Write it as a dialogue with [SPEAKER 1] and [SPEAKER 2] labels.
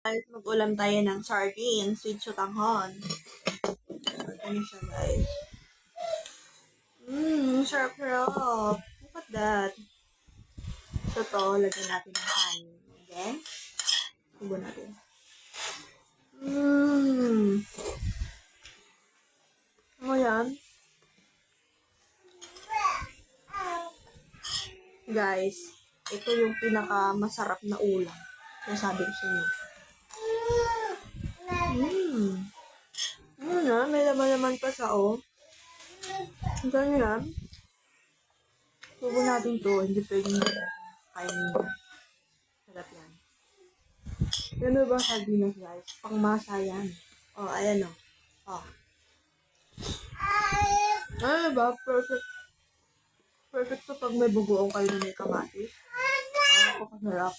[SPEAKER 1] Guys, mag-ulam tayo ng sardines with sotanghon. Ano siya, guys? Sarap-sarap. Look at that. So, to, lagyan natin ng kanin. Then, subo natin. Ano yan? Guys, ito yung pinaka-masarap na ulam. Kaya sabi ko sa inyo. Ano na? May laman-laman pa siya, oh. Ganyan yan. Subo natin to. Hindi pwedeng kainin. Sarap yan. Yan ba sardinas, guys? Pangmasa yan. Oh, ayan o. Oh. Ano ba? Perfect. Perfect to pag may bugoong kayo na may kamatis. Ako kasarap.